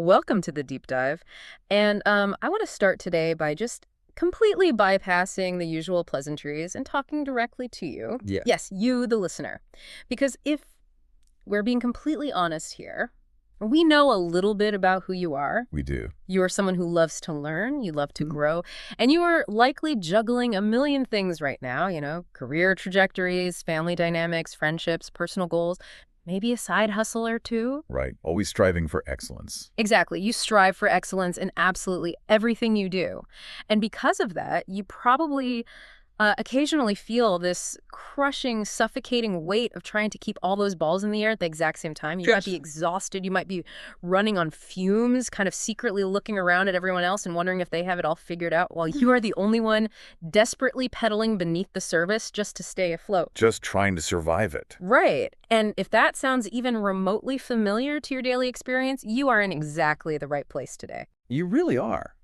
Welcome to the deep dive. And I want to start today by just completely bypassing the usual pleasantries and talking directly to you. Yeah, Yes, you, the listener. Because if we're being completely honest here, we know a little bit about who you are. we do. You are someone who loves to learn, you love to Mm. grow, and you are likely juggling a million things right now, career trajectories, family dynamics, friendships, personal goals, maybe a side hustle or two. Right. Always striving for excellence. Exactly. You strive for excellence in absolutely everything you do. And because of that, you probably occasionally feel this crushing, suffocating weight of trying to keep all those balls in the air at the exact same time. You might be Yes. exhausted. You might be running on fumes, kind of secretly looking around at everyone else and wondering if they have it all figured out while you are the only one desperately pedaling beneath the surface just to stay afloat. Just trying to survive it. Right. And if that sounds even remotely familiar to your daily experience, you are in exactly the right place today. You really are.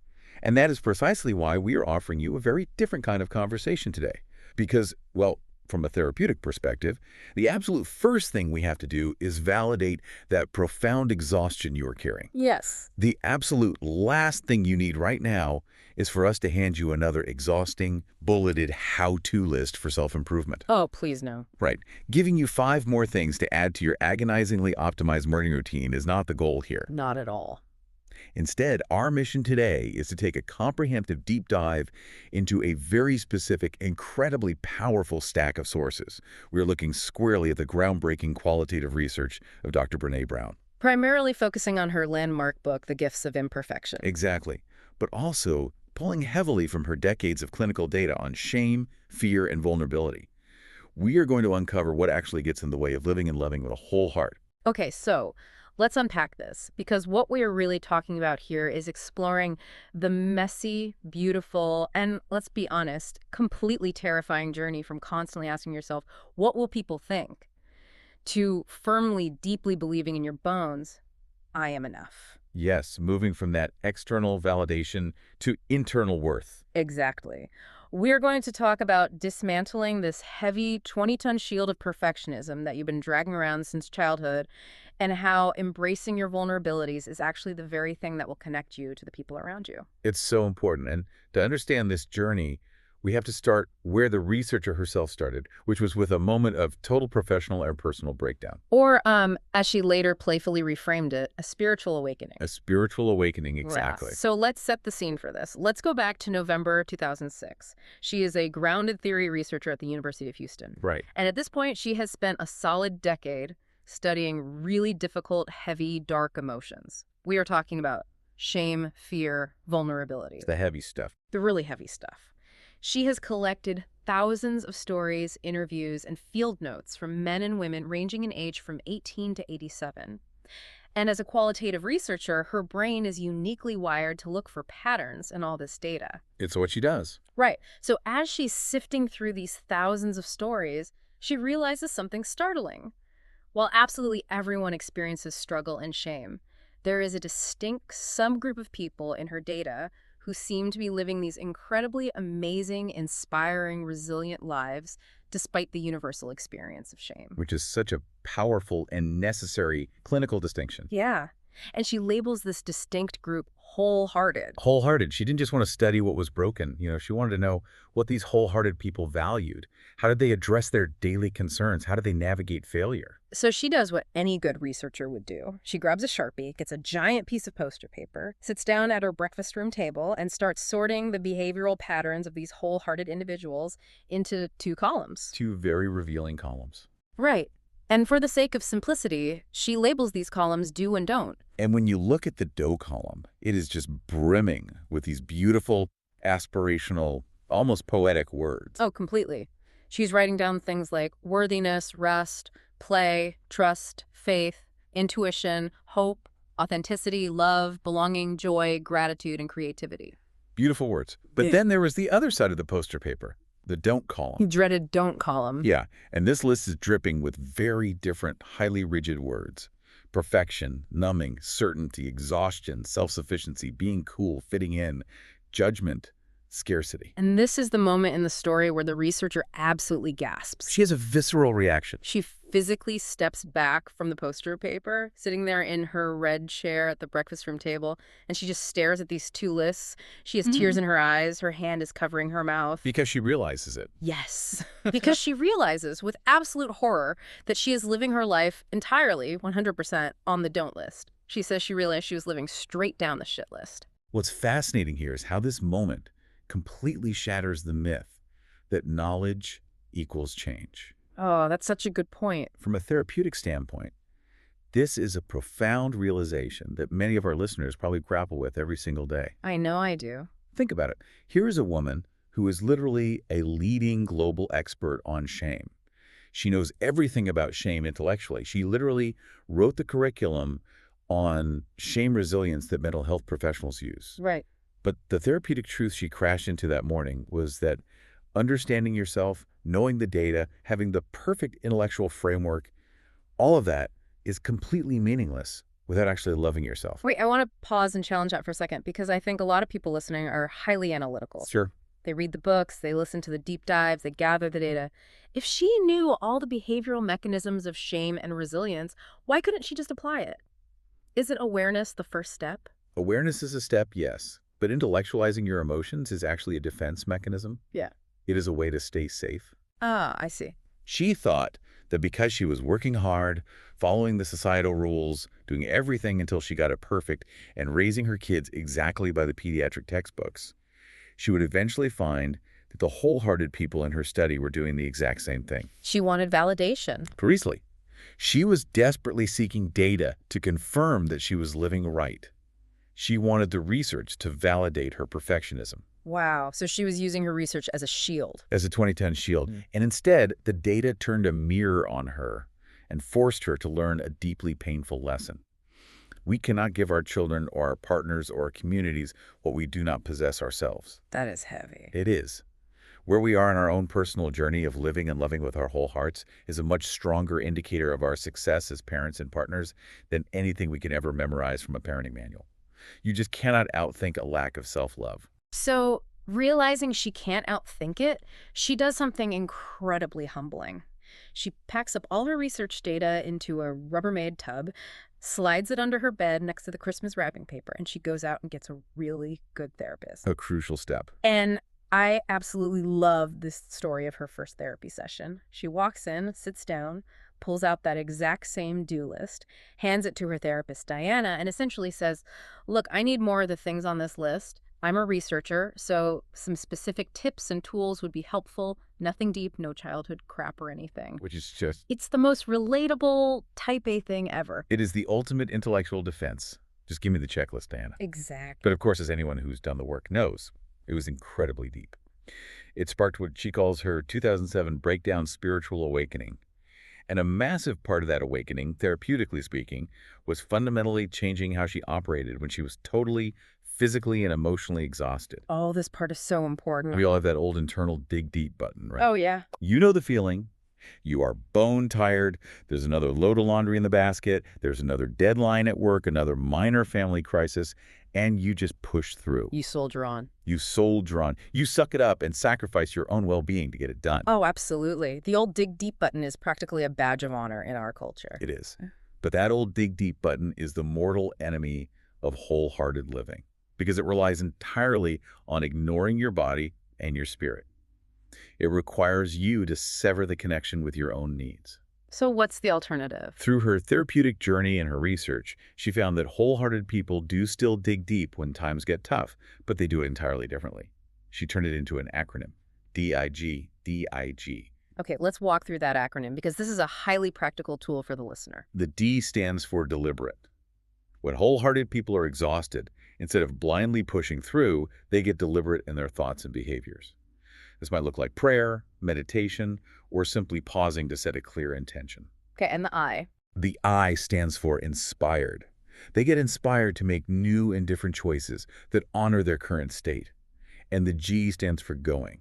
And that is precisely why we are offering you a very different kind of conversation today. Because, well, from a therapeutic perspective, the absolute first thing we have to do is validate that profound exhaustion you are carrying. Yes. The absolute last thing you need right now is for us to hand you another exhausting, bulleted how-to list for self-improvement. Oh, please no. Right. Giving you 5 more things to add to your agonizingly optimized morning routine is not the goal here. Not at all. Instead, our mission today is to take a comprehensive deep dive into a very specific, incredibly powerful stack of sources. We're looking squarely at the groundbreaking qualitative research of Dr. Brené Brown. Primarily focusing on her landmark book, The Gifts of Imperfection. Exactly. But also pulling heavily from her decades of clinical data on shame, fear, and vulnerability. We are going to uncover what actually gets in the way of living and loving with a whole heart. Okay, so let's unpack this, because what we are really talking about here is exploring the messy, beautiful, and let's be honest, completely terrifying journey from constantly asking yourself, what will people think? To firmly, deeply believing in your bones, I am enough. Yes, moving from that external validation to internal worth. Exactly. We're going to talk about dismantling this heavy 20-ton shield of perfectionism that you've been dragging around since childhood, and how embracing your vulnerabilities is actually the very thing that will connect you to the people around you. It's so important. And to understand this journey, we have to start where the researcher herself started, which was with a moment of total professional and personal breakdown. Or, as she later playfully reframed it, a spiritual awakening. A spiritual awakening, Yeah. exactly. So let's set the scene for this. Let's go back to November 2006. She is a grounded theory researcher at the University of Houston. Right. And at this point, she has spent a solid decade studying really difficult, heavy, dark emotions. We are talking about shame, fear, vulnerability. It's the heavy stuff. The really heavy stuff. She has collected thousands of stories, interviews, and field notes from men and women ranging in age from 18 to 87. And as a qualitative researcher, her brain is uniquely wired to look for patterns in all this data. It's what she does. Right. So as she's sifting through these thousands of stories, she realizes something startling. While absolutely everyone experiences struggle and shame, there is a distinct subgroup of people in her data who seem to be living these incredibly amazing, inspiring, resilient lives despite the universal experience of shame. Which is such a powerful and necessary clinical distinction. Yeah. And she labels this distinct group wholehearted. Wholehearted. She didn't just want to study what was broken. She wanted to know what these wholehearted people valued. How did they address their daily concerns? How did they navigate failure? So she does what any good researcher would do. She grabs a Sharpie, gets a giant piece of poster paper, sits down at her breakfast room table, and starts sorting the behavioral patterns of these wholehearted individuals into 2 columns. 2 very revealing columns. Right. And for the sake of simplicity, she labels these columns do and don't. And when you look at the do column, it is just brimming with these beautiful, aspirational, almost poetic words. Oh, completely. She's writing down things like worthiness, rest, play, trust, faith, intuition, hope, authenticity, love, belonging, joy, gratitude, and creativity. Beautiful words. But then there was the other side of the poster paper, the don't column. Dreaded don't column. Yeah, and this list is dripping with very different, highly rigid words. Perfection, numbing, certainty, exhaustion, self-sufficiency, being cool, fitting in, judgment, scarcity. And this is the moment in the story where the researcher absolutely gasps. She has a visceral reaction. She physically steps back from the poster paper, sitting there in her red chair at the breakfast room table, and she just stares at these two lists. She has tears in her eyes. Her hand is covering her mouth. Because she realizes it. Yes, because she realizes with absolute horror that she is living her life entirely, 100%, on the don't list. She says she realized she was living straight down the shit list. What's fascinating here is how this moment completely shatters the myth that knowledge equals change. Oh, that's such a good point. From a therapeutic standpoint, this is a profound realization that many of our listeners probably grapple with every single day. I know I do. Think about it. Here is a woman who is literally a leading global expert on shame. She knows everything about shame intellectually. She literally wrote the curriculum on shame resilience that mental health professionals use. Right. But the therapeutic truth she crashed into that morning was that understanding yourself, knowing the data, having the perfect intellectual framework, all of that is completely meaningless without actually loving yourself. Wait, I want to pause and challenge that for a second because I think a lot of people listening are highly analytical. Sure. They read the books, they listen to the deep dives, they gather the data. If she knew all the behavioral mechanisms of shame and resilience, why couldn't she just apply it? Isn't awareness the first step? Awareness is a step, yes. But intellectualizing your emotions is actually a defense mechanism. Yeah. It is a way to stay safe. Ah, I see. She thought that because she was working hard, following the societal rules, doing everything until she got it perfect, and raising her kids exactly by the pediatric textbooks, she would eventually find that the wholehearted people in her study were doing the exact same thing. She wanted validation. Precisely. She was desperately seeking data to confirm that she was living right. She wanted the research to validate her perfectionism. Wow. So she was using her research as a shield. As a 2010 shield. And instead, the data turned a mirror on her and forced her to learn a deeply painful lesson. We cannot give our children or our partners or our communities what we do not possess ourselves. That is heavy. It is. Where we are in our own personal journey of living and loving with our whole hearts is a much stronger indicator of our success as parents and partners than anything we can ever memorize from a parenting manual. You just cannot outthink a lack of self-love. So, realizing she can't outthink it, she does something incredibly humbling. She packs up all her research data into a Rubbermaid tub, slides it under her bed next to the Christmas wrapping paper, and she goes out and gets a really good therapist. A crucial step. And I absolutely love this story of her first therapy session. She walks in, sits down, pulls out that exact same do list, hands it to her therapist, Diana, and essentially says, look, I need more of the things on this list. I'm a researcher, so some specific tips and tools would be helpful. Nothing deep, no childhood crap or anything. Which is just... It's the most relatable type A thing ever. It is the ultimate intellectual defense. Just give me the checklist, Diana. Exactly. But of course, as anyone who's done the work knows, it was incredibly deep. It sparked what she calls her 2007 breakdown spiritual awakening. And a massive part of that awakening, therapeutically speaking, was fundamentally changing how she operated when she was totally physically and emotionally exhausted. Oh, this part is so important. We all have that old internal dig deep button, right? Oh, yeah. You know the feeling. You are bone tired. There's another load of laundry in the basket. There's another deadline at work, another minor family crisis, and you just push through. You soldier on. You soldier on. You suck it up and sacrifice your own well-being to get it done. Oh, absolutely. The old dig deep button is practically a badge of honor in our culture. It is. But that old dig deep button is the mortal enemy of wholehearted living because it relies entirely on ignoring your body and your spirit. It requires you to sever the connection with your own needs. So what's the alternative? Through her therapeutic journey and her research, she found that wholehearted people do still dig deep when times get tough, but they do it entirely differently. She turned it into an acronym, DIG, DIG. Okay, let's walk through that acronym because this is a highly practical tool for the listener. The D stands for deliberate. When wholehearted people are exhausted, instead of blindly pushing through, they get deliberate in their thoughts and behaviors. This might look like prayer, meditation, or simply pausing to set a clear intention. Okay, and the I? The I stands for inspired. They get inspired to make new and different choices that honor their current state. And the G stands for going.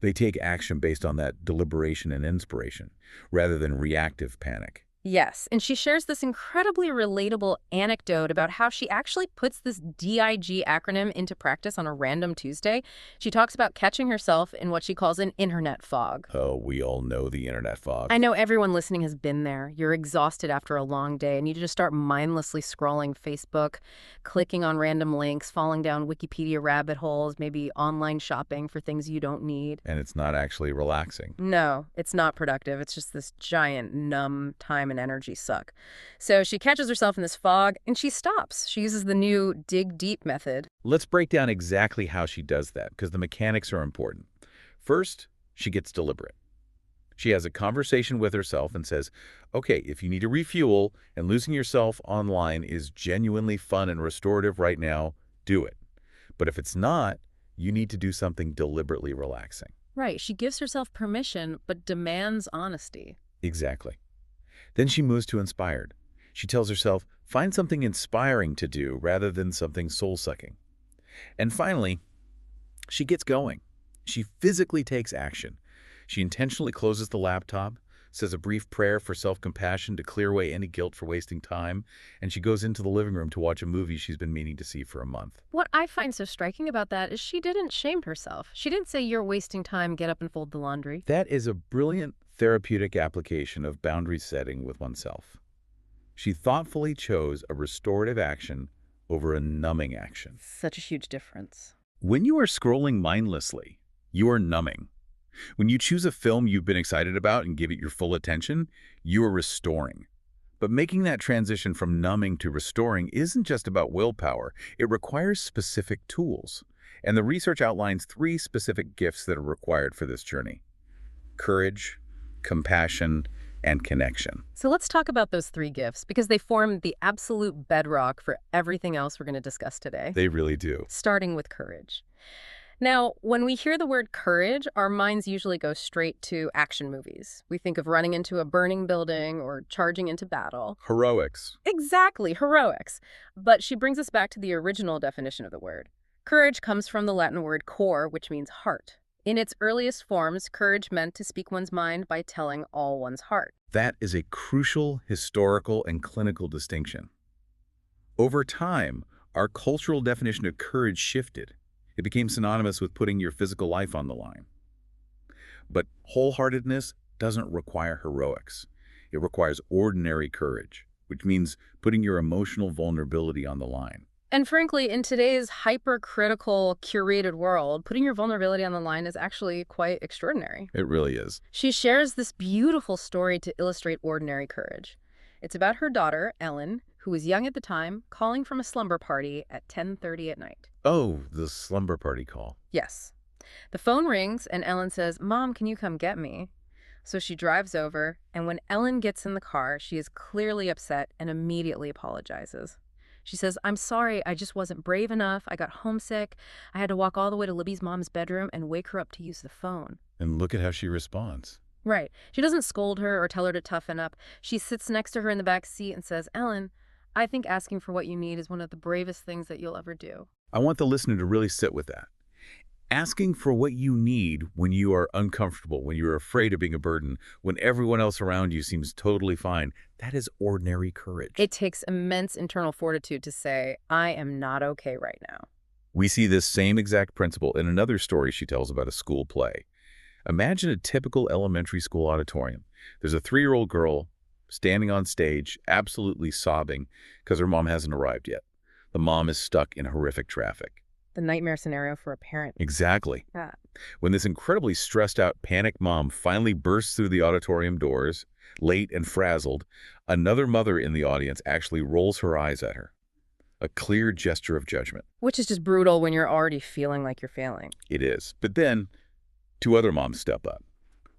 They take action based on that deliberation and inspiration, rather than reactive panic. Yes, and she shares this incredibly relatable anecdote about how she actually puts this DIG acronym into practice on a random Tuesday. She talks about catching herself in what she calls an internet fog. Oh, we all know the internet I fog. know everyone listening has been there. You're exhausted after a long day and you just start mindlessly scrolling Facebook, clicking on random links, falling down Wikipedia rabbit holes, maybe online shopping for things you don't need. And it's not actually relaxing. No, it's not productive. It's just this giant, numb time and energy suck. So she catches herself in this fog and she stops. She uses the new dig deep method. Let's break down exactly how she does that, because the mechanics are important. First, she gets deliberate. She has a conversation with herself and says, okay, if you need to refuel and losing yourself online is genuinely fun and restorative right now, do it. But if it's not, you need to do something deliberately relaxing. Right, she gives herself permission but demands honesty. Exactly. Then she moves to inspired. She tells herself, find something inspiring to do rather than something soul-sucking. And finally, she gets going. She physically takes action. She intentionally closes the laptop, says a brief prayer for self-compassion to clear away any guilt for wasting time, and she goes into the living room to watch a movie she's been meaning to see for a month. What I find so striking about that is she didn't shame herself. She didn't say, you're wasting time, get up and fold the laundry. That is a brilliant therapeutic application of boundary setting with oneself. She thoughtfully chose a restorative action over a numbing action. Such a huge difference. When you are scrolling mindlessly, you are numbing. When you choose a film you've been excited about and give it your full attention, you are restoring. But making that transition from numbing to restoring isn't just about willpower. It requires specific tools. And the research outlines 3 specific gifts that are required for this journey: courage, compassion, and connection. So let's talk about those 3 gifts because they form the absolute bedrock for everything else we're going to discuss today. They really do. Starting with courage. Now, when we hear the word courage, our minds usually go straight to action movies. We think of running into a burning building or charging into battle. Heroics. Exactly, heroics. But she brings us back to the original definition of the word. Courage comes from the Latin word cor, which means heart. In its earliest forms, courage meant to speak one's mind by telling all one's heart. That is a crucial historical and clinical distinction. Over time, our cultural definition of courage shifted. It became synonymous with putting your physical life on the line. But wholeheartedness doesn't require heroics. It requires ordinary courage, which means putting your emotional vulnerability on the line. And frankly, in today's hypercritical, curated world, putting your vulnerability on the line is actually quite extraordinary. It really is. She shares this beautiful story to illustrate ordinary courage. It's about her daughter, Ellen, who was young at the time, calling from a slumber party at 10:30 at night. Oh, the slumber party call. Yes. The phone rings and Ellen says, "Mom, can you come get me?" So she drives over, and when Ellen gets in the car, she is clearly upset and immediately apologizes. She says, "I'm sorry, I just wasn't brave enough. I got homesick. I had to walk all the way to Libby's mom's bedroom and wake her up to use the phone." And look at how she responds. Right. She doesn't scold her or tell her to toughen up. She sits next to her in the back seat and says, "Ellen, I think asking for what you need is one of the bravest things that you'll ever do." I want the listener to really sit with that. Asking for what you need when you are uncomfortable, when you're afraid of being a burden, when everyone else around you seems totally fine, that is ordinary courage. It takes immense internal fortitude to say, "I am not okay right now." We see this same exact principle in another story she tells about a school play. Imagine a typical elementary school auditorium. There's a 3-year-old girl standing on stage, absolutely sobbing because her mom hasn't arrived yet. The mom is stuck in horrific traffic. The nightmare scenario for a parent. Exactly. Yeah. When this incredibly stressed out, panicked mom finally bursts through the auditorium doors, late and frazzled, another mother in the audience actually rolls her eyes at her. A clear gesture of judgment. Which is just brutal when you're already feeling like you're failing. It is. But then 2 other moms step up.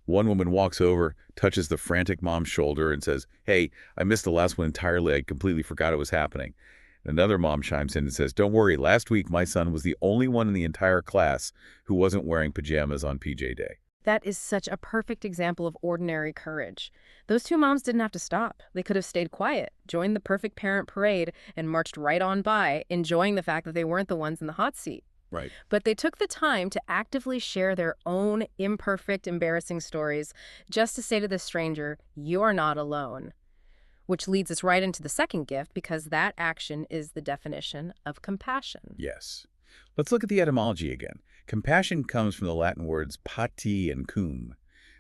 One woman walks over, touches the frantic mom's shoulder and says, "Hey, I missed the last one entirely. I completely forgot it was happening." Another mom chimes in and says, "Don't worry, last week my son was the only one in the entire class who wasn't wearing pajamas on PJ Day." That is such a perfect example of ordinary courage. Those 2 moms didn't have to stop. They could have stayed quiet, joined the perfect parent parade, and marched right on by, enjoying the fact that they weren't the ones in the hot seat. Right. But they took the time to actively share their own imperfect, embarrassing stories just to say to the stranger, "You are not alone." which leads us right into the second gift because that action is the definition of compassion. Yes. Let's look at the etymology again. Compassion comes from the Latin words pati and cum,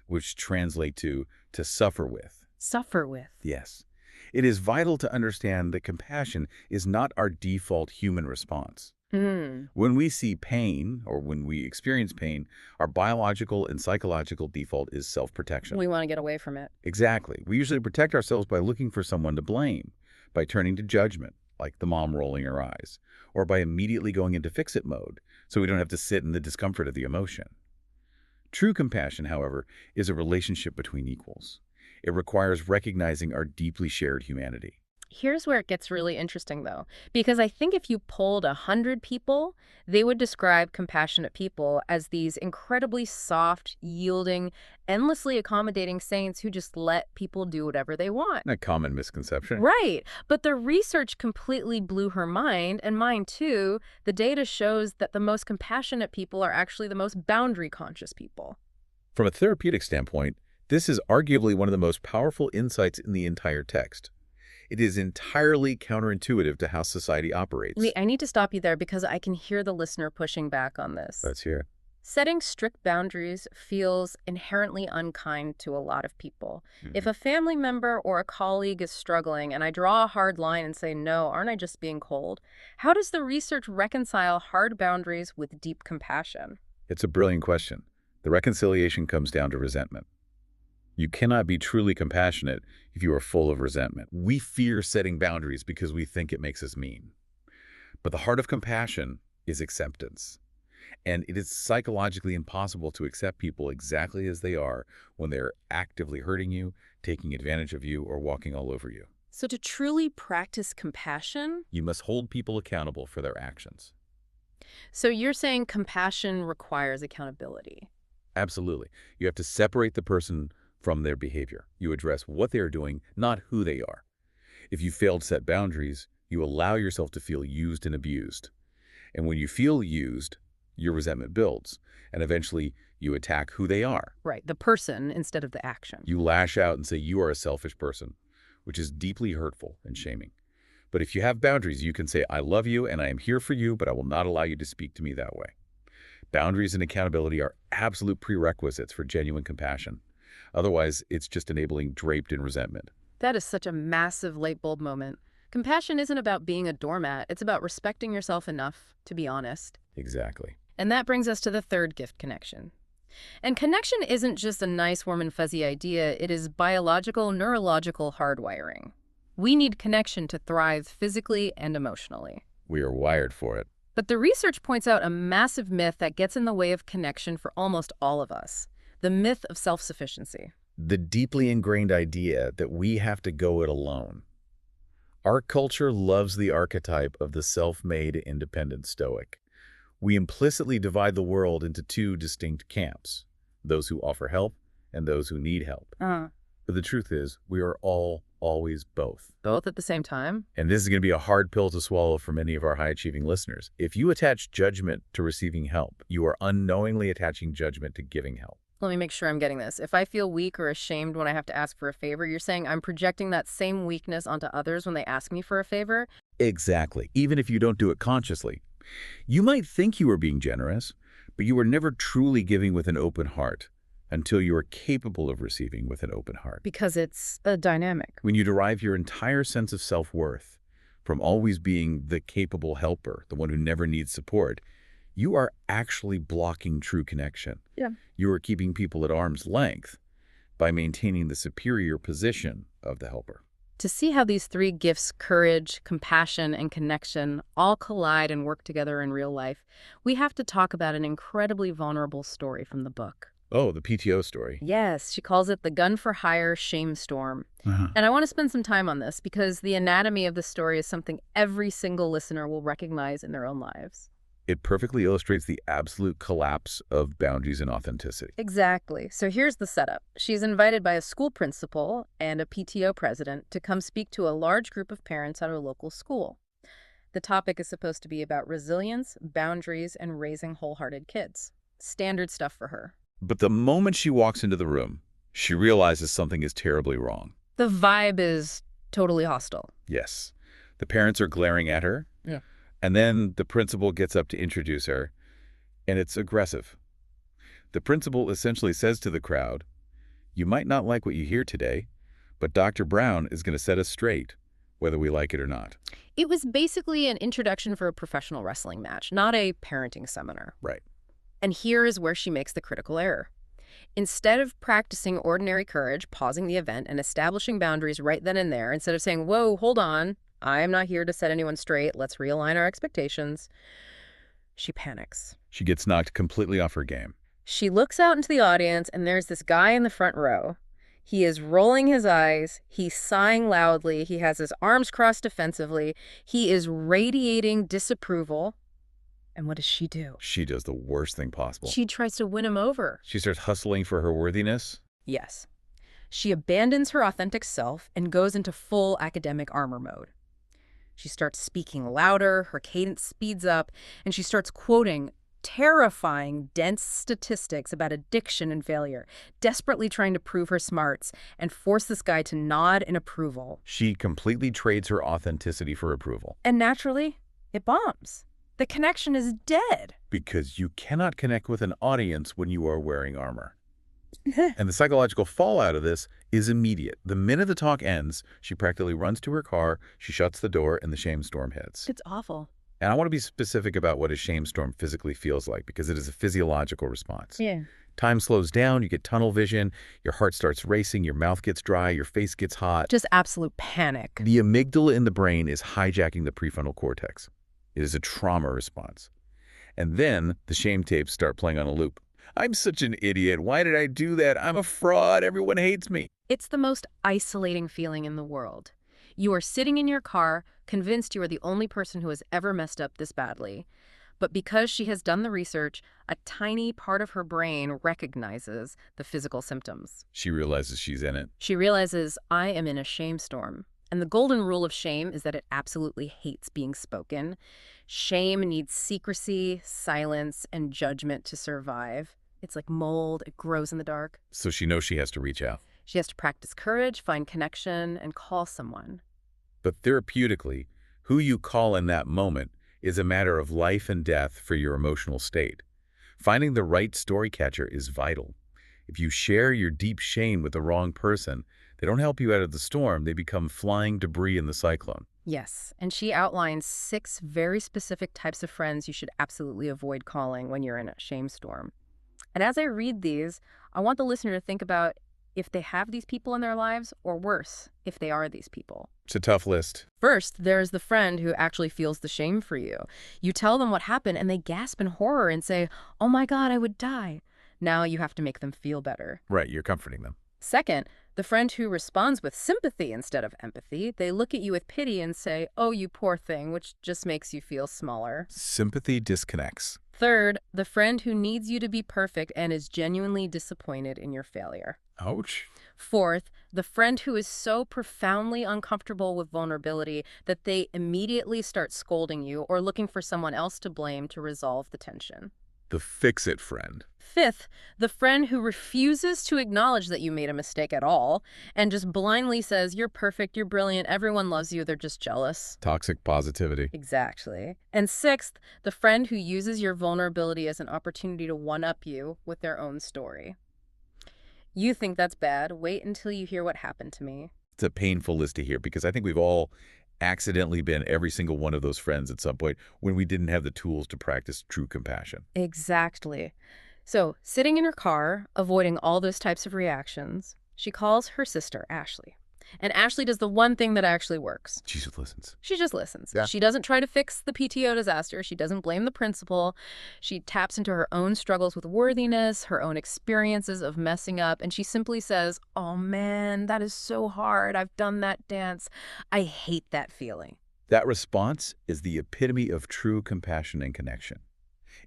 which translate to suffer with. Suffer with. Yes. It is vital to understand that compassion is not our default human response. Hmm. When we see pain, or when we experience pain, our biological and psychological default is self-protection. We want to get away from it. Exactly. We usually protect ourselves by looking for someone to blame, by turning to judgment, like the mom rolling her eyes, or by immediately going into fix-it mode, so we don't have to sit in the discomfort of the emotion. True compassion, however, is a relationship between equals. It requires recognizing our deeply shared humanity. Here's where it gets really interesting, though, because I think if you polled 100 people, they would describe compassionate people as these incredibly soft, yielding, endlessly accommodating saints who just let people do whatever they want. A common misconception. Right. But the research completely blew her mind, and mine too. The data shows that the most compassionate people are actually the most boundary-conscious people. From a therapeutic standpoint, this is arguably one of the most powerful insights in the entire text. It is entirely counterintuitive to how society operates. Lee, I need to stop you there because I can hear the listener pushing back on this. Let's hear it. Setting strict boundaries feels inherently unkind to a lot of people. If a family member or a colleague is struggling and I draw a hard line and say, no, aren't I just being cold? How does the research reconcile hard boundaries with deep compassion? It's a brilliant question. The reconciliation comes down to resentment. You cannot be truly compassionate if you are full of resentment. We fear setting boundaries because we think it makes us mean. But the heart of compassion is acceptance. And it is psychologically impossible to accept people exactly as they are when they're actively hurting you, taking advantage of you, or walking all over you. So to truly practice compassion, You must hold people accountable for their actions. so you're saying compassion requires accountability. Absolutely. You have to separate the person from their behavior. You address what they are doing, not who they are. If you fail to set boundaries, you allow yourself to feel used and abused. And when you feel used, your resentment builds, and eventually you attack who they are. Right, the person instead of the action. You lash out and say you are a selfish person, which is deeply hurtful and shaming. But if you have boundaries, you can say, I love you and I am here for you, but I will not allow you to speak to me that way. Boundaries and accountability are absolute prerequisites for genuine compassion. Otherwise, it's just enabling draped in resentment. That is such a massive light bulb moment. Compassion isn't about being a doormat. It's about respecting yourself enough to be honest. Exactly. And that brings us to the third gift, connection. And connection isn't just a nice, warm, and fuzzy idea. It is biological, neurological hardwiring. We need connection to thrive physically and emotionally. We are wired for it. But the research points out a massive myth that gets in the way of connection for almost all of us. The myth of self-sufficiency. The deeply ingrained idea that we have to go it alone. Our culture loves the archetype of the self-made independent stoic. We implicitly divide the world into two distinct camps, those who offer help and those who need help. But the truth is, we are all always both. Both at the same time? And this is going to be a hard pill to swallow for many of our high-achieving listeners. If you attach judgment to receiving help, you are unknowingly attaching judgment to giving help. Let me make sure I'm getting this. If I feel weak or ashamed when I have to ask for a favor, you're saying I'm projecting that same weakness onto others when they ask me for a favor? Exactly, even if you don't do it consciously. You might think you are being generous, but you are never truly giving with an open heart until you are capable of receiving with an open heart. Because it's a dynamic. When you derive your entire sense of self-worth from always being the capable helper, the one who never needs support, you are actually blocking true connection. Yeah. You are keeping people at arm's length by maintaining the superior position of the helper. To see how these three gifts, courage, compassion, and connection, all collide and work together in real life, we have to talk about an incredibly vulnerable story from the book. Oh, the PTO story. Yes, she calls it the gun-for-hire shame storm. And I want to spend some time on this because the anatomy of the story is something every single listener will recognize in their own lives. It perfectly illustrates the absolute collapse of boundaries and authenticity. Exactly. So here's the setup. She's invited by a school principal and a PTO president to come speak to a large group of parents at a local school. The topic is supposed to be about resilience, boundaries, and raising wholehearted kids. Standard stuff for her. But the moment she walks into the room, she realizes something is terribly wrong. The vibe is Totally hostile. Yes. The parents are glaring at her, Yeah. and then the principal gets up to introduce her, and it's aggressive. The principal essentially says to the crowd, "You might not like what you hear today, but Dr. Brown is going to set us straight, whether we like it or not." It was basically an introduction for a professional wrestling match, not a parenting seminar. Right. And here is where she makes the critical error. Instead of practicing ordinary courage, pausing the event, and establishing boundaries right then and there, instead of saying, whoa, hold on, I'm not here to set anyone straight, let's realign our expectations, she panics. She gets knocked completely off her game. She looks out into the audience, and there's this guy in the front row. He is rolling his eyes, he's sighing loudly, he has his arms crossed defensively, he is radiating disapproval. And what does she do? She does the worst thing possible. She tries to win him over. She starts hustling for her worthiness. Yes. She abandons her authentic self and goes into full academic armor mode. She starts speaking louder, her cadence speeds up, and she starts quoting terrifying, dense statistics about addiction and failure, desperately trying to prove her smarts and force this guy to nod in approval. She completely trades her authenticity for approval. And naturally, it bombs. The connection is dead. Because you cannot connect with an audience when you are wearing armor. And the psychological fallout of this is immediate. The minute the talk ends, she practically runs to her car, she shuts the door, and the shame storm hits. It's awful. And I want to be specific about what a shame storm physically feels like, because it is a physiological response. Yeah. Time slows down, you get tunnel vision, your heart starts racing, your mouth gets dry, your face gets hot. Just absolute panic. The amygdala in the brain is hijacking the prefrontal cortex. It is a trauma response. And then the shame tapes start playing on a loop. I'm such an idiot. Why did I do that? I'm a fraud. Everyone hates me. It's the most isolating feeling in the world. You are sitting in your car, convinced you are the only person who has ever messed up this badly. But because she has done the research, a tiny part of her brain recognizes the physical symptoms. She realizes she's in it. She realizes, I am in a shame storm. And the golden rule of shame is that it absolutely hates being spoken. Shame needs secrecy, silence, and judgment to survive. It's like mold. It grows in the dark. So she knows she has to reach out. She has to practice courage, find connection, and call someone. But therapeutically, who you call in that moment is a matter of life and death for your emotional state. Finding the right story catcher is vital. If you share your deep shame with the wrong person, they don't help you out of the storm. They become flying debris in the cyclone. Yes, and she outlines 6 very specific types of friends you should absolutely avoid calling when you're in a shame storm. And as I read these, I want the listener to think about if they have these people in their lives, or worse, if they are these people. It's a tough list. First, there's the friend who actually feels the shame for you. You tell them what happened, and they gasp in horror and say, oh my God, I would die. Now you have to make them feel better. Right, you're comforting them. Second, the friend who responds with sympathy instead of empathy. They look at you with pity and say, oh, you poor thing, which just makes you feel smaller. Sympathy disconnects. Third, the friend who needs you to be perfect and is genuinely disappointed in your failure. Ouch. Fourth, the friend who is so profoundly uncomfortable with vulnerability that they immediately start scolding you or looking for someone else to blame to resolve the tension. The fix-it friend. Fifth, the friend who refuses to acknowledge that you made a mistake at all and just blindly says, you're perfect, you're brilliant, everyone loves you, they're just jealous. Toxic positivity. Exactly. And sixth, the friend who uses your vulnerability as an opportunity to one-up you with their own story. You think that's bad? Wait until you hear what happened to me. It's a painful list to hear because I think we've all accidentally been every single one of those friends at some point when we didn't have the tools to practice true compassion. Exactly. So, sitting in her car, avoiding all those types of reactions, she calls her sister, Ashley. And Ashley does the one thing that actually works. She just listens. She just listens. Yeah. She doesn't try to fix the PTO disaster. She doesn't blame the principal. She taps into her own struggles with worthiness, her own experiences of messing up, and she simply says, oh man, that is so hard. I've done that dance. I hate that feeling. That response is the epitome of true compassion and connection.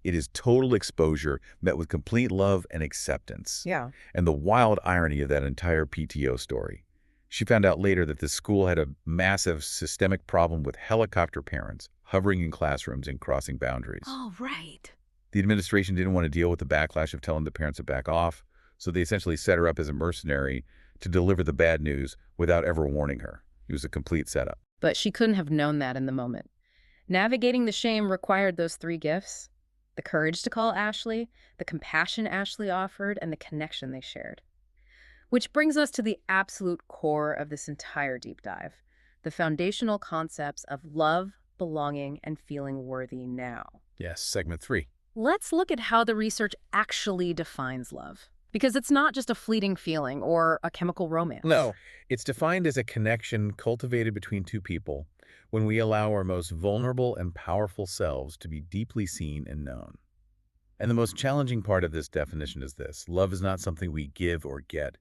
It is total exposure met with complete love and acceptance. Yeah. And the wild irony of that entire PTO story. She found out later that the school had a massive systemic problem with helicopter parents hovering in classrooms and crossing boundaries. Oh, right. The administration didn't want to deal with the backlash of telling the parents to back off, so they essentially set her up as a mercenary to deliver the bad news without ever warning her. It was a complete setup. But she couldn't have known that in the moment. Navigating the shame required those three gifts: the courage to call Ashley, the compassion Ashley offered, and the connection they shared. Which brings us to the absolute core of this entire deep dive: the foundational concepts of love, belonging, and feeling worthy now. Yes, segment 3. Let's look at how the research actually defines love. Because it's not just a fleeting feeling or a chemical romance. No, it's defined as a connection cultivated between two people when we allow our most vulnerable and powerful selves to be deeply seen and known. And the most challenging part of this definition is this: love is not something we give or get.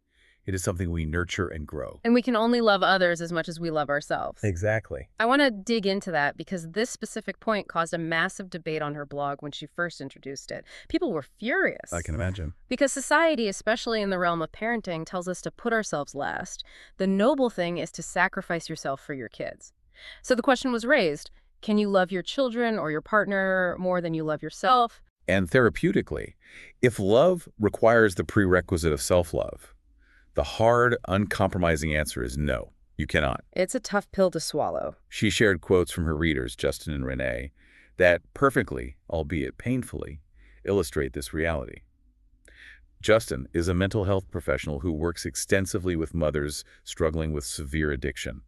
It is something we nurture and grow. And we can only love others as much as we love ourselves. Exactly. I want to dig into that because this specific point caused a massive debate on her blog when she first introduced it. People were furious. I can imagine. Because society, especially in the realm of parenting, tells us to put ourselves last. The noble thing is to sacrifice yourself for your kids. So the question was raised: can you love your children or your partner more than you love yourself? And therapeutically, if love requires the prerequisite of self-love, the hard, uncompromising answer is no, you cannot. It's a tough pill to swallow. She shared quotes from her readers, Justin and Renee, that perfectly, albeit painfully, illustrate this reality. Justin is a mental health professional who works extensively with mothers struggling with severe addiction.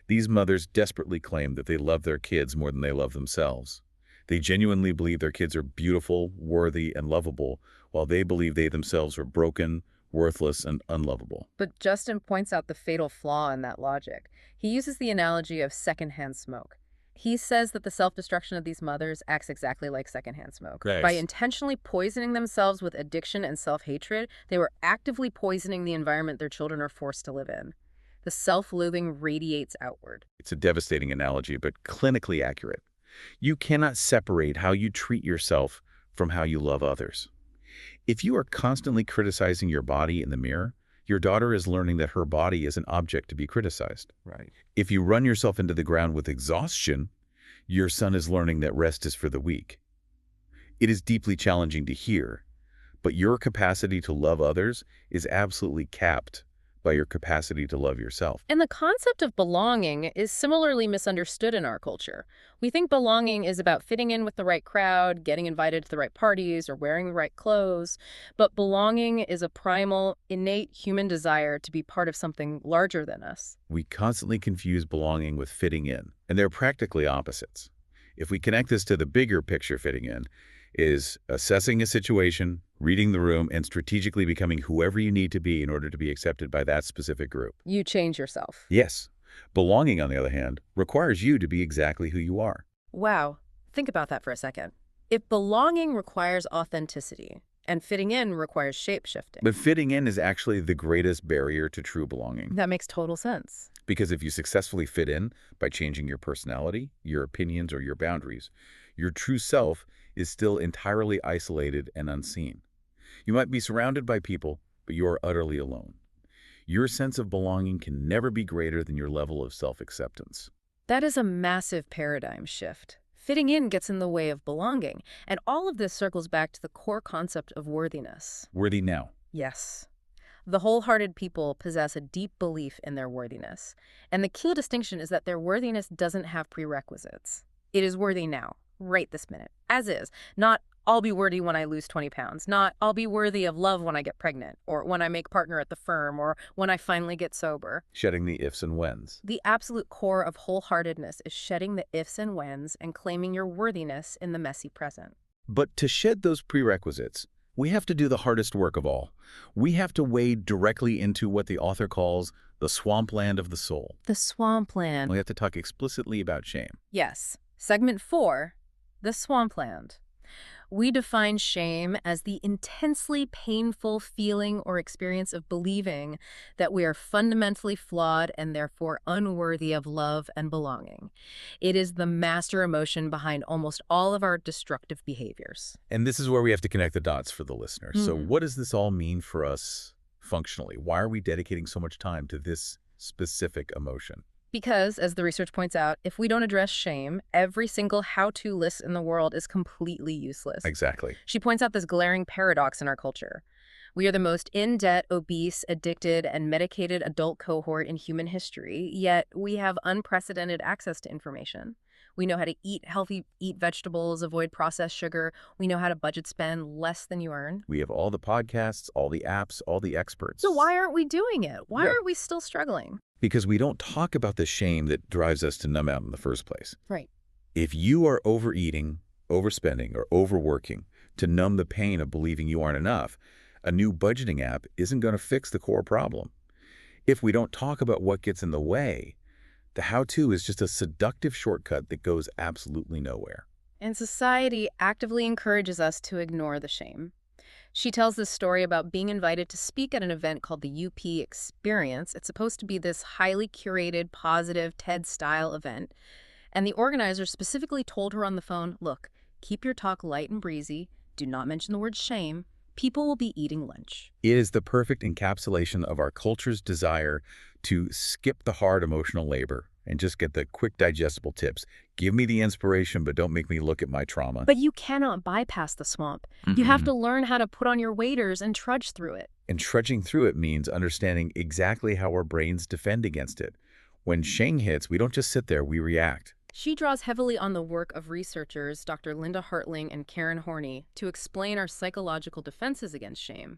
These mothers desperately claim that they love their kids more than they love themselves. They genuinely believe their kids are beautiful, worthy, and lovable, while they believe they themselves are broken, worthless, and unlovable. But Justin points out the fatal flaw in that logic. He uses the analogy of secondhand smoke. He says that the self-destruction of these mothers acts exactly like secondhand smoke. Nice. By intentionally poisoning themselves with addiction and self-hatred, they were actively poisoning the environment their children are forced to live in. The self-loathing radiates outward. It's a devastating analogy, but clinically accurate. You cannot separate how you treat yourself from how you love others. If you are constantly criticizing your body in the mirror, your daughter is learning that her body is an object to be criticized. Right. If you run yourself into the ground with exhaustion, your son is learning that rest is for the weak. It is deeply challenging to hear, but your capacity to love others is absolutely capped by your capacity to love yourself. And the concept of belonging is similarly misunderstood in our culture. We think belonging is about fitting in with the right crowd, getting invited to the right parties, or wearing the right clothes. But belonging is a primal, innate human desire to be part of something larger than us. We constantly confuse belonging with fitting in, and they're practically opposites. If we connect this to the bigger picture, fitting in is assessing a situation, reading the room, and strategically becoming whoever you need to be in order to be accepted by that specific group. You change yourself. Yes. Belonging, on the other hand, requires you to be exactly who you are. Wow. Think about that for a second. If belonging requires authenticity and fitting in requires shape-shifting. But fitting in is actually the greatest barrier to true belonging. That makes total sense. Because if you successfully fit in by changing your personality, your opinions, or your boundaries, your true self is still entirely isolated and unseen. You might be surrounded by people, but you are utterly alone. Your sense of belonging can never be greater than your level of self-acceptance. That is a massive paradigm shift. Fitting in gets in the way of belonging, and all of this circles back to the core concept of worthiness. Worthy now. Yes. The wholehearted people possess a deep belief in their worthiness, and the key distinction is that their worthiness doesn't have prerequisites. It is worthy now, right this minute, as is, not I'll be worthy when I lose 20 pounds, not I'll be worthy of love when I get pregnant, or when I make partner at the firm, or when I finally get sober. Shedding the ifs and whens. The absolute core of wholeheartedness is shedding the ifs and whens and claiming your worthiness in the messy present. But to shed those prerequisites, we have to do the hardest work of all. We have to wade directly into what the author calls the swampland of the soul. The swampland. We have to talk explicitly about shame. Yes. Segment 4, the swampland. We define shame as the intensely painful feeling or experience of believing that we are fundamentally flawed and therefore unworthy of love and belonging. It is the master emotion behind almost all of our destructive behaviors. And this is where we have to connect the dots for the listener. So what does this all mean for us functionally? Why are we dedicating so much time to this specific emotion? Because, as the research points out, if we don't address shame, every single how-to list in the world is completely useless. Exactly. She points out this glaring paradox in our culture. We are the most in-debt, obese, addicted, and medicated adult cohort in human history, yet we have unprecedented access to information. We know how to eat healthy, eat vegetables, avoid processed sugar. We know how to budget spend less than you earn. We have all the podcasts, all the apps, all the experts. So why aren't we doing it? Why Yeah. are we still struggling? Because we don't talk about the shame that drives us to numb out in the first place. Right. If you are overeating, overspending, or overworking to numb the pain of believing you aren't enough, a new budgeting app isn't going to fix the core problem. If we don't talk about what gets in the way, the how-to is just a seductive shortcut that goes absolutely nowhere. And society actively encourages us to ignore the shame. She tells this story about being invited to speak at an event called the UP Experience. It's supposed to be this highly curated, positive, TED-style event. And the organizer specifically told her on the phone, look, keep your talk light and breezy. Do not mention the word shame. People will be eating lunch. It is the perfect encapsulation of our culture's desire to skip the hard emotional labor and just get the quick digestible tips. Give me the inspiration, but don't make me look at my trauma. But you cannot bypass the swamp. You have to learn how to put on your waders and trudge through it. And trudging through it means understanding exactly how our brains defend against it. When shame hits, we don't just sit there, we react. She draws heavily on the work of researchers Dr. Linda Hartling and Karen Horney to explain our psychological defenses against shame.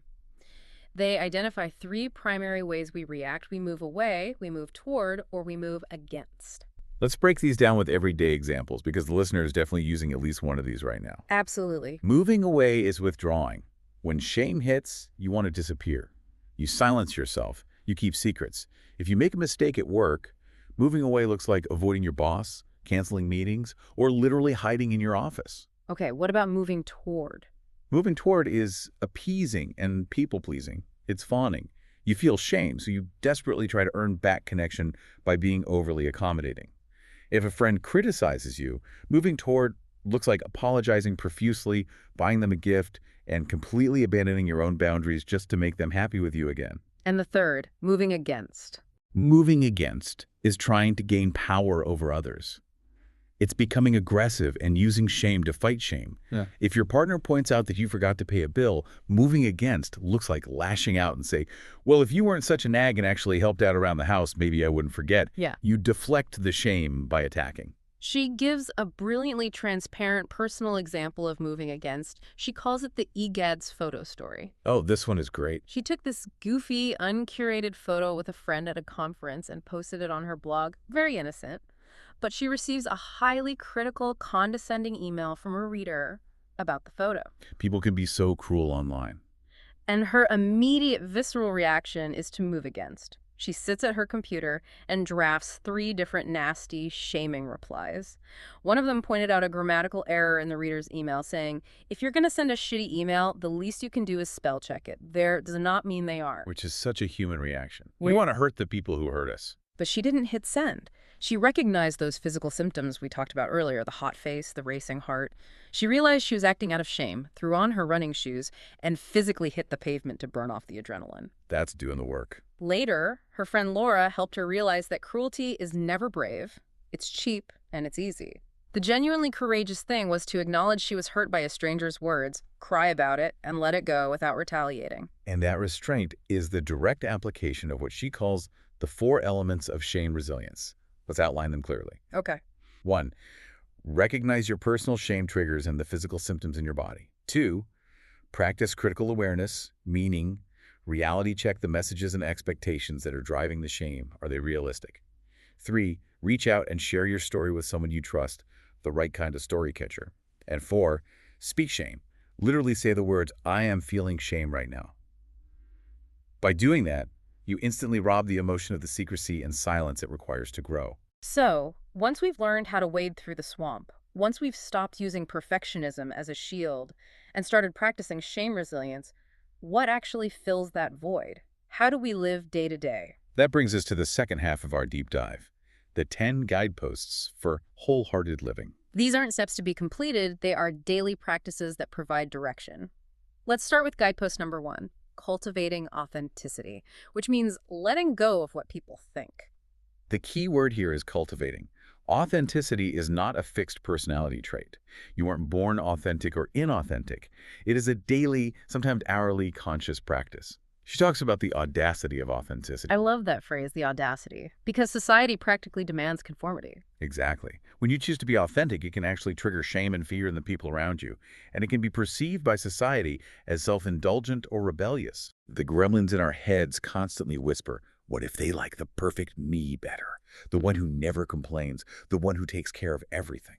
They identify 3 primary ways we react. We move away, we move toward, or we move against. Let's break these down with everyday examples because the listener is definitely using at least one of these right now. Absolutely. Moving away is withdrawing. When shame hits, you want to disappear. You silence yourself. You keep secrets. If you make a mistake at work, moving away looks like avoiding your boss, canceling meetings, or literally hiding in your office. Okay, what about moving toward? Moving toward is appeasing and people-pleasing. It's fawning. You feel shame, so you desperately try to earn back connection by being overly accommodating. If a friend criticizes you, moving toward looks like apologizing profusely, buying them a gift, and completely abandoning your own boundaries just to make them happy with you again. And the third, moving against. Moving against is trying to gain power over others. It's becoming aggressive and using shame to fight shame. Yeah. If your partner points out that you forgot to pay a bill, moving against looks like lashing out and say, well, if you weren't such a nag and actually helped out around the house, maybe I wouldn't forget. Yeah. You deflect the shame by attacking. She gives a brilliantly transparent personal example of moving against. She calls it the EGADS photo story. Oh, this one is great. She took this goofy, uncurated photo with a friend at a conference and posted it on her blog. Very innocent. But she receives a highly critical, condescending email from a reader about the photo. People can be so cruel online. And her immediate visceral reaction is to move against. She sits at her computer and drafts 3 different nasty, shaming replies. One of them pointed out a grammatical error in the reader's email, saying, if you're going to send a shitty email, the least you can do is spell check it. There does not mean they are. Which is such a human reaction. We Yeah. want to hurt the people who hurt us. But she didn't hit send. She recognized those physical symptoms we talked about earlier, the hot face, the racing heart. She realized she was acting out of shame, threw on her running shoes, and physically hit the pavement to burn off the adrenaline. That's doing the work. Later, her friend Laura helped her realize that cruelty is never brave, it's cheap, and it's easy. The genuinely courageous thing was to acknowledge she was hurt by a stranger's words, cry about it, and let it go without retaliating. And that restraint is the direct application of what she calls the 4 elements of shame resilience. Let's outline them clearly. Okay. 1. Recognize your personal shame triggers and the physical symptoms in your body. 2. Practice critical awareness, meaning reality check the messages and expectations that are driving the shame. Are they realistic? 3. Reach out and share your story with someone you trust, the right kind of story catcher. And 4. Speak shame. Literally say the words, I am feeling shame right now. By doing that, you instantly rob the emotion of the secrecy and silence it requires to grow. So, once we've learned how to wade through the swamp, once we've stopped using perfectionism as a shield and started practicing shame resilience, what actually fills that void? How do we live day to day? That brings us to the second half of our deep dive, the 10 guideposts for wholehearted living. These aren't steps to be completed, they are daily practices that provide direction. Let's start with guidepost number 1, cultivating authenticity, which means letting go of what people think. The key word here is cultivating. Authenticity is not a fixed personality trait. You aren't born authentic or inauthentic. It is a daily, sometimes hourly, conscious practice. She talks about the audacity of I authenticity. love that phrase, the audacity, because society practically demands conformity. Exactly. When you choose to be authentic, it can actually trigger shame and fear in the people around you, and it can be perceived by society as self-indulgent or rebellious. The gremlins in our heads constantly whisper, what if they like the perfect me better? The one who never complains, the one who takes care of everything.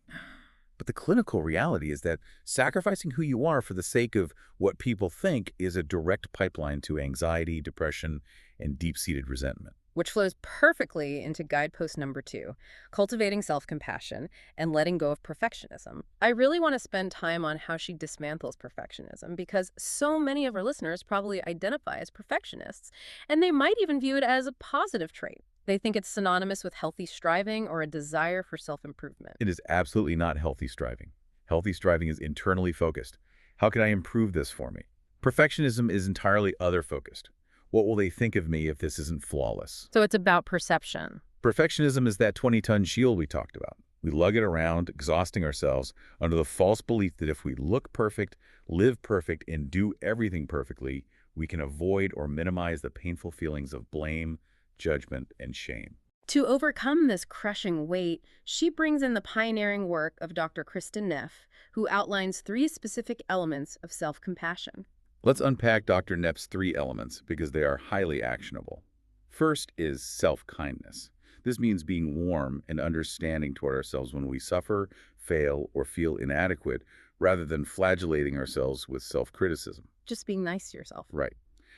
But the clinical reality is that sacrificing who you are for the sake of what people think is a direct pipeline to anxiety, depression, and deep-seated resentment. Which flows perfectly into guidepost number 2, cultivating self-compassion and letting go of perfectionism. I really want to spend time on how she dismantles perfectionism because so many of our listeners probably identify as perfectionists, and they might even view it as a positive trait. They think it's synonymous with healthy striving or a desire for self-improvement. It is absolutely not healthy striving. Healthy striving is internally focused. How can I improve this for me? Perfectionism is entirely other-focused. What will they think of me if this isn't flawless? So it's about perception. Perfectionism is that 20-ton shield we talked about. We lug it around, exhausting ourselves under the false belief that if we look perfect, live perfect, and do everything perfectly, we can avoid or minimize the painful feelings of blame, judgment, and shame. To overcome this crushing weight, she brings in the pioneering work of Dr. Kristen Neff, who outlines 3 specific elements of self-compassion. Let's unpack Dr. Nepp's 3 elements because they are highly actionable. First is self-kindness. This means being warm and understanding toward ourselves when we suffer, fail, or feel inadequate, rather than flagellating ourselves with self-criticism. Just being nice to yourself. Right.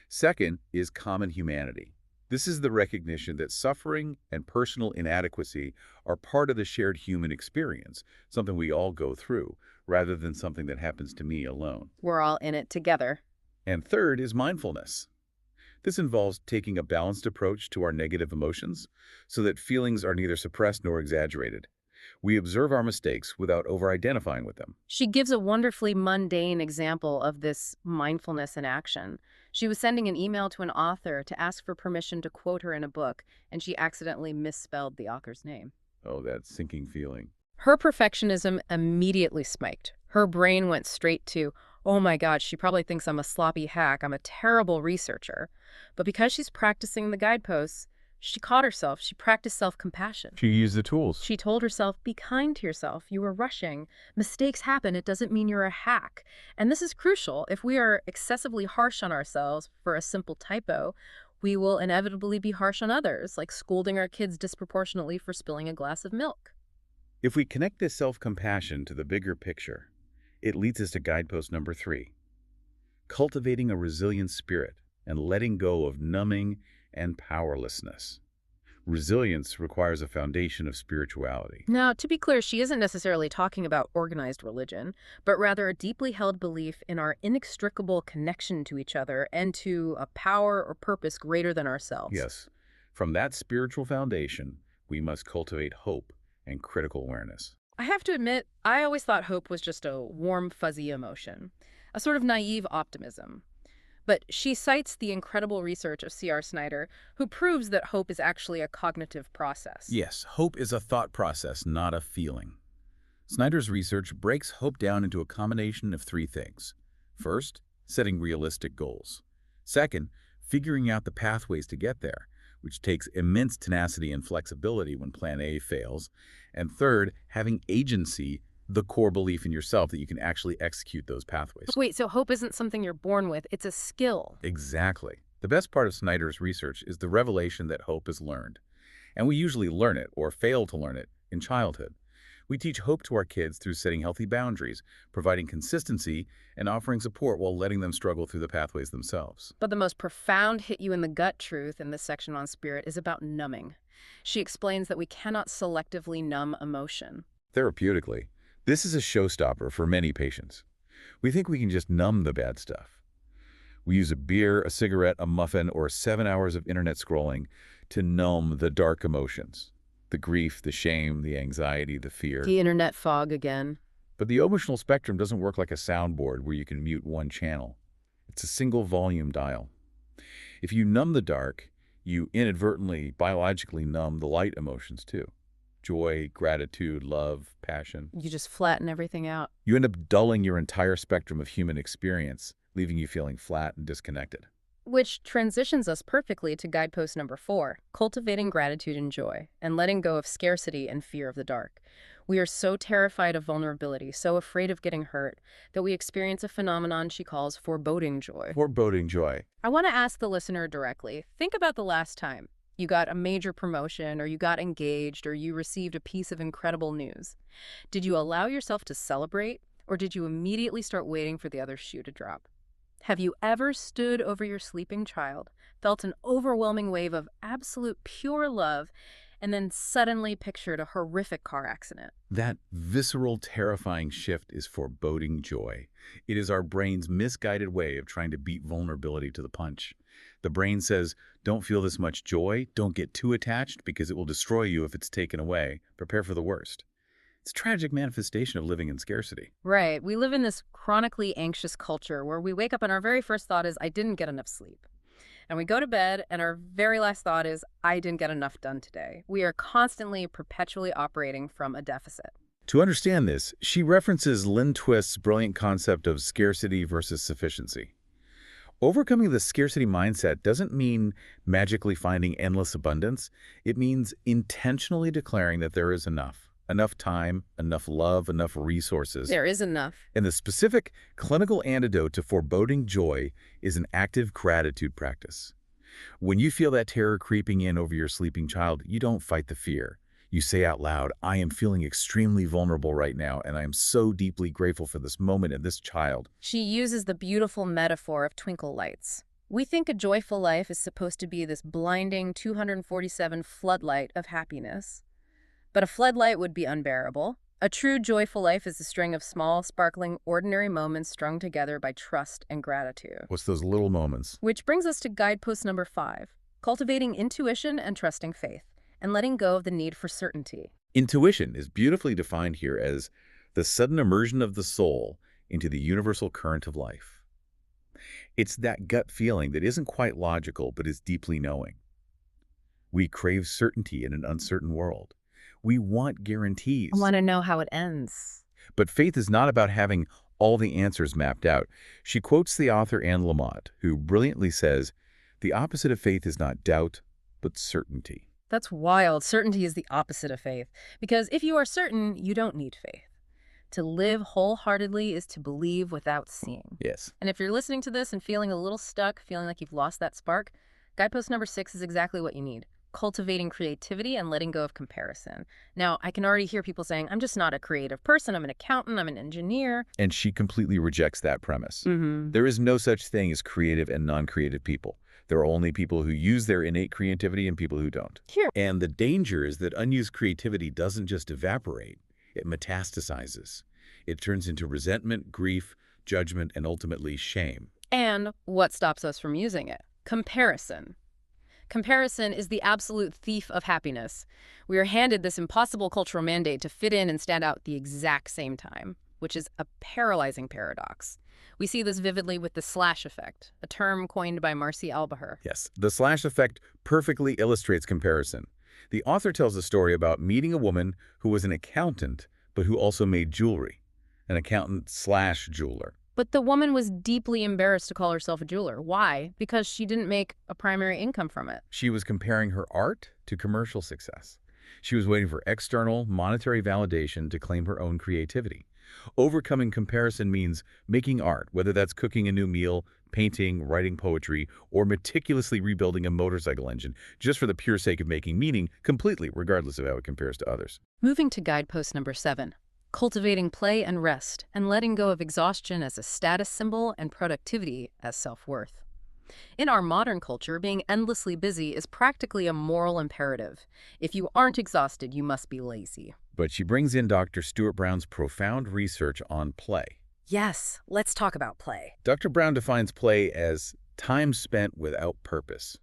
Second is common humanity. This is the recognition that suffering and personal inadequacy are part of the shared human experience, something we all go through, rather than something that happens to me alone. We're all in it together. And third is mindfulness. This involves taking a balanced approach to our negative emotions so that feelings are neither suppressed nor exaggerated. We observe our mistakes without over-identifying with them. She gives a wonderfully mundane example of this mindfulness in action. She was sending an email to an author to ask for permission to quote her in a book, and she accidentally misspelled the author's name. Oh, that sinking feeling. Her perfectionism immediately spiked. Her brain went straight to, oh my God, she probably thinks I'm a sloppy hack. I'm a terrible researcher. But because she's practicing the guideposts, she caught herself. She practiced self-compassion. She used the tools. She told herself, be kind to yourself. You were rushing. Mistakes happen. It doesn't mean you're a hack. And this is crucial. If we are excessively harsh on ourselves for a simple typo, we will inevitably be harsh on others, like scolding our kids disproportionately for spilling a glass of milk. If we connect this self-compassion to the bigger picture, it leads us to guidepost number 3, cultivating a resilient spirit and letting go of numbing and powerlessness. Resilience requires a foundation of spirituality. Now, to be clear, she isn't necessarily talking about organized religion, but rather a deeply held belief in our inextricable connection to each other and to a power or purpose greater than ourselves. Yes, from that spiritual foundation, we must cultivate hope and critical awareness. I have to admit, I always thought hope was just a warm, fuzzy emotion, a sort of naive optimism. But she cites the incredible research of C.R. Snyder, who proves that hope is actually a cognitive process. Yes, hope is a thought process, not a feeling. Snyder's research breaks hope down into a combination of 3 things. First, setting realistic goals. Second, figuring out the pathways to get there, which takes immense tenacity and flexibility when plan A fails. And third, having agency, the core belief in yourself that you can actually execute those pathways. Wait, so hope isn't something you're born with, it's a skill. Exactly. The best part of Snyder's research is the revelation that hope is learned. And we usually learn it, or fail to learn it, in childhood. We teach hope to our kids through setting healthy boundaries, providing consistency, and offering support while letting them struggle through the pathways themselves. But the most profound hit-you-in-the-gut truth in this section on spirit is about numbing. She explains that we cannot selectively numb emotion. Therapeutically, this is a showstopper for many patients. We think we can just numb the bad stuff. We use a beer, a cigarette, a muffin, or 7 hours of internet scrolling to numb the dark emotions. The grief, the shame, the anxiety, the fear. The internet fog again. But the emotional spectrum doesn't work like a soundboard where you can mute one channel. It's a single volume dial. If you numb the dark, you inadvertently, biologically numb the light emotions too. joy, gratitude, love, passion. You just flatten everything out. You end up dulling your entire spectrum of human experience, leaving you feeling flat and disconnected. Which transitions us perfectly to guidepost number 4, cultivating gratitude and joy, and letting go of scarcity and fear of the dark. We are so terrified of vulnerability, so afraid of getting hurt, that we experience a phenomenon she calls foreboding joy. Foreboding joy. I want to ask the listener directly, think about the last time you got a major promotion, or you got engaged, or you received a piece of incredible news. Did you allow yourself to celebrate, or did you immediately start waiting for the other shoe to drop? Have you ever stood over your sleeping child, felt an overwhelming wave of absolute pure love, and then suddenly pictured a horrific car accident? That visceral, terrifying shift is foreboding joy. It is our brain's misguided way of trying to beat vulnerability to the punch. The brain says, don't feel this much joy, don't get too attached because it will destroy you if it's taken away. Prepare for the worst. It's a tragic manifestation of living in scarcity. Right. We live in this chronically anxious culture where we wake up and our very first thought is, I didn't get enough sleep. And we go to bed and our very last thought is, I didn't get enough done today. We are constantly, perpetually operating from a deficit. To understand this, she references Lynn Twist's brilliant concept of scarcity versus sufficiency. Overcoming the scarcity mindset doesn't mean magically finding endless abundance. It means intentionally declaring that there is enough. Enough time, enough love, enough resources. There is enough. And the specific clinical antidote to foreboding joy is an active gratitude practice. When you feel that terror creeping in over your sleeping child, you don't fight the fear. You say out loud, I am feeling extremely vulnerable right now, and I am so deeply grateful for this moment and this child. She uses the beautiful metaphor of twinkle lights. We think a joyful life is supposed to be this blinding 247 floodlight of happiness. But a floodlight would be unbearable. A true joyful life is a string of small, sparkling, ordinary moments strung together by trust and gratitude. What's those little moments? Which brings us to guidepost number 5, cultivating intuition and trusting faith, and letting go of the need for certainty. Intuition is beautifully defined here as the sudden immersion of the soul into the universal current of life. It's that gut feeling that isn't quite logical but is deeply knowing. We crave certainty in an uncertain world. We want guarantees. I want to know how it ends. But faith is not about having all the answers mapped out. She quotes the author Anne Lamott, who brilliantly says, the opposite of faith is not doubt, but certainty. That's wild. Certainty is the opposite of faith. Because if you are certain, you don't need faith. To live wholeheartedly is to believe without seeing. Yes. And if you're listening to this and feeling a little stuck, feeling like you've lost that spark, guidepost number 6 is exactly what you need. Cultivating creativity and letting go of comparison. Now, I can already hear people saying, I'm just not a creative person. I'm an accountant. I'm an engineer. And she completely rejects that premise. Mm-hmm. There is no such thing as creative and non-creative people. There are only people who use their innate creativity and people who don't. Here. And the danger is that unused creativity doesn't just evaporate. It metastasizes. It turns into resentment, grief, judgment, and ultimately shame. And what stops us from using it? Comparison. Comparison is the absolute thief of happiness. We are handed this impossible cultural mandate to fit in and stand out at the exact same time, which is a paralyzing paradox. We see this vividly with the slash effect, a term coined by Marcy Albaher. Yes, the slash effect perfectly illustrates comparison. The author tells a story about meeting a woman who was an accountant, but who also made jewelry, an accountant/jeweler. But the woman was deeply embarrassed to call herself a jeweler. Why? Because she didn't make a primary income from it. She was comparing her art to commercial success. She was waiting for external, monetary validation to claim her own creativity. Overcoming comparison means making art, whether that's cooking a new meal, painting, writing poetry, or meticulously rebuilding a motorcycle engine, just for the pure sake of making meaning, completely regardless of how it compares to others. Moving to guidepost number 7. Cultivating play and rest, and letting go of exhaustion as a status symbol and productivity as self-worth. In our modern culture, being endlessly busy is practically a moral imperative. If you aren't exhausted, you must be lazy. But she brings in Dr. Stuart Brown's profound research on play. Yes, let's talk about play. Dr. Brown defines play as time spent without purpose.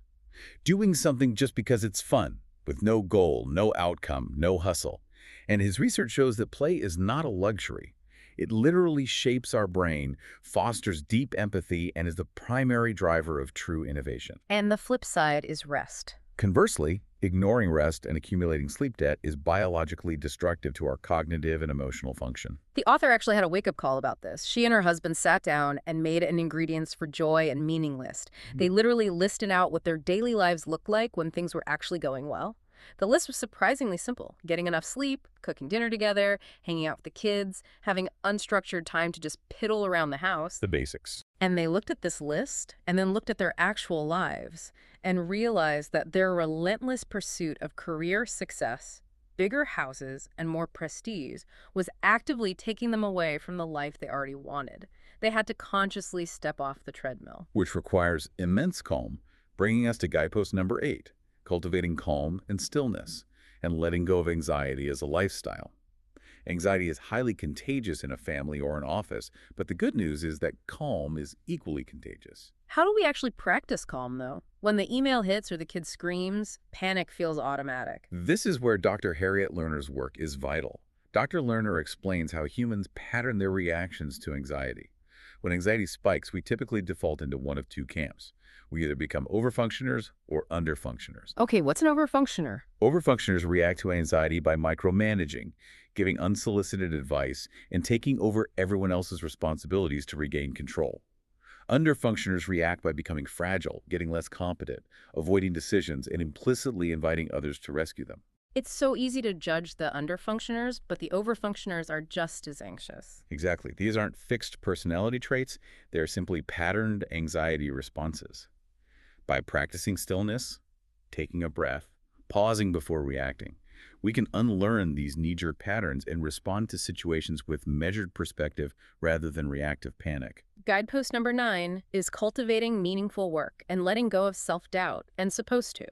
Doing something just because it's fun, with no goal, no outcome, no hustle. And his research shows that play is not a luxury. It literally shapes our brain, fosters deep empathy, and is the primary driver of true innovation. And the flip side is rest. Conversely, ignoring rest and accumulating sleep debt is biologically destructive to our cognitive and emotional function. The author actually had a wake-up call about this. She and her husband sat down and made an ingredients for joy and meaning list. They literally listed out what their daily lives looked like when things were actually going well. The list was surprisingly simple: getting enough sleep, cooking dinner together, hanging out with the kids, having unstructured time to just piddle around the house. The basics. And they looked at this list and then looked at their actual lives and realized that their relentless pursuit of career success, bigger houses, and more prestige was actively taking them away from the life they already wanted. They had to consciously step off the treadmill. Which requires immense calm, bringing us to guidepost number 8, cultivating calm and stillness, and letting go of anxiety as a lifestyle. Anxiety is highly contagious in a family or an office, but the good news is that calm is equally contagious. How do we actually practice calm, though? When the email hits or the kid screams, panic feels automatic. This is where Dr. Harriet Lerner's work is vital. Dr. Lerner explains how humans pattern their reactions to anxiety. When anxiety spikes, we typically default into one of two camps. We either become overfunctioners or underfunctioners. Okay, what's an overfunctioner? Overfunctioners react to anxiety by micromanaging, giving unsolicited advice, and taking over everyone else's responsibilities to regain control. Underfunctioners react by becoming fragile, getting less competent, avoiding decisions, and implicitly inviting others to rescue them. It's so easy to judge the underfunctioners, but the overfunctioners are just as anxious. Exactly. These aren't fixed personality traits. They're simply patterned anxiety responses. By practicing stillness, taking a breath, pausing before reacting, we can unlearn these knee-jerk patterns and respond to situations with measured perspective rather than reactive panic. Guidepost number 9 is cultivating meaningful work and letting go of self-doubt, and supposed to.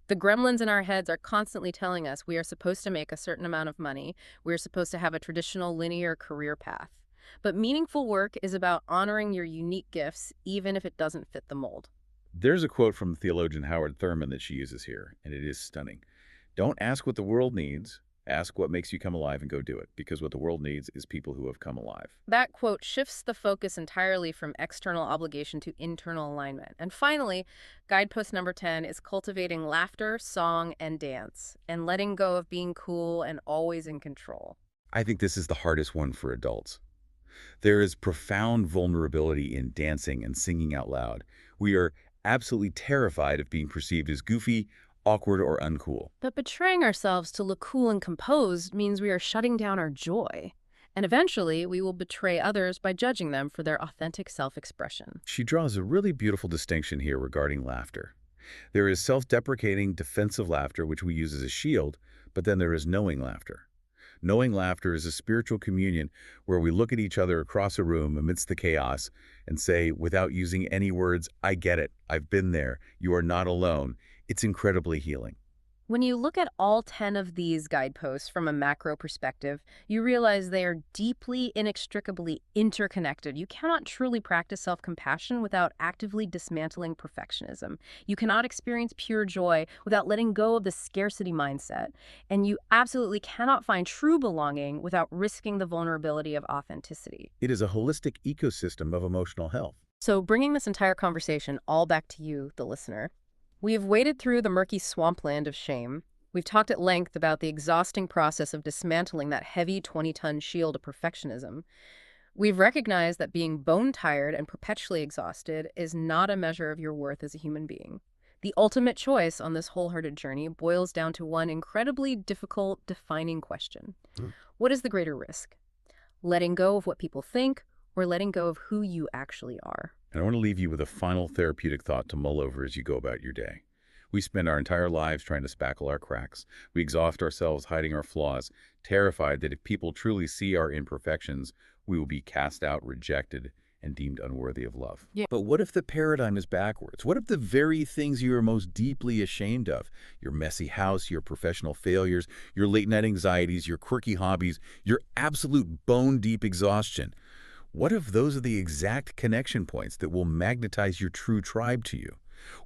The gremlins in our heads are constantly telling us we are supposed to make a certain amount of money, we're supposed to have a traditional linear career path. But meaningful work is about honoring your unique gifts, even if it doesn't fit the mold. There's a quote from theologian Howard Thurman that she uses here, and it is stunning. Don't ask what the world needs, ask what makes you come alive and go do it, because what the world needs is people who have come alive. That quote shifts the focus entirely from external obligation to internal alignment. And finally, guidepost number 10 is cultivating laughter, song, and dance, and letting go of being cool and always in control. I think this is the hardest one for adults. There is profound vulnerability in dancing and singing out loud. We are absolutely terrified of being perceived as goofy, awkward, or uncool. But betraying ourselves to look cool and composed means we are shutting down our joy. And eventually, we will betray others by judging them for their authentic self-expression. She draws a really beautiful distinction here regarding laughter. There is self-deprecating, defensive laughter, which we use as a shield, but then there is knowing laughter. Knowing laughter is a spiritual communion where we look at each other across a room amidst the chaos and say, without using any words, I get it, I've been there, you are not alone. It's incredibly healing. When you look at all 10 of these guideposts from a macro perspective, you realize they are deeply, inextricably interconnected. You cannot truly practice self-compassion without actively dismantling perfectionism. You cannot experience pure joy without letting go of the scarcity mindset. And you absolutely cannot find true belonging without risking the vulnerability of authenticity. It is a holistic ecosystem of emotional health. So bringing this entire conversation all back to you, the listener, we have waded through the murky swampland of shame. We've talked at length about the exhausting process of dismantling that heavy 20-ton shield of perfectionism. We've recognized that being bone-tired and perpetually exhausted is not a measure of your worth as a human being. The ultimate choice on this wholehearted journey boils down to one incredibly difficult, defining question. What is the greater risk? Letting go of what people think, or letting go of who you actually are? And I want to leave you with a final therapeutic thought to mull over as you go about your day. We spend our entire lives trying to spackle our cracks. We exhaust ourselves hiding our flaws, terrified that if people truly see our imperfections, we will be cast out, rejected, and deemed unworthy of love. Yeah. But what if the paradigm is backwards? What if the very things you are most deeply ashamed of, your messy house, your professional failures, your late-night anxieties, your quirky hobbies, your absolute bone-deep exhaustion, what if those are the exact connection points that will magnetize your true tribe to you?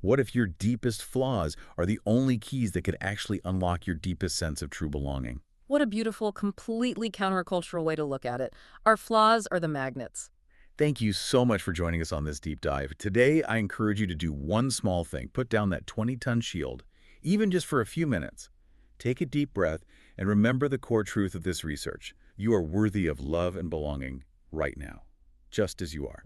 What if your deepest flaws are the only keys that could actually unlock your deepest sense of true belonging? What a beautiful, completely countercultural way to look at it. Our flaws are the magnets. Thank you so much for joining us on this deep dive. Today, I encourage you to do one small thing. Put down that 20-ton shield even just for a few minutes. Take a deep breath and remember the core truth of this research. You are worthy of love and belonging right now, just as you are.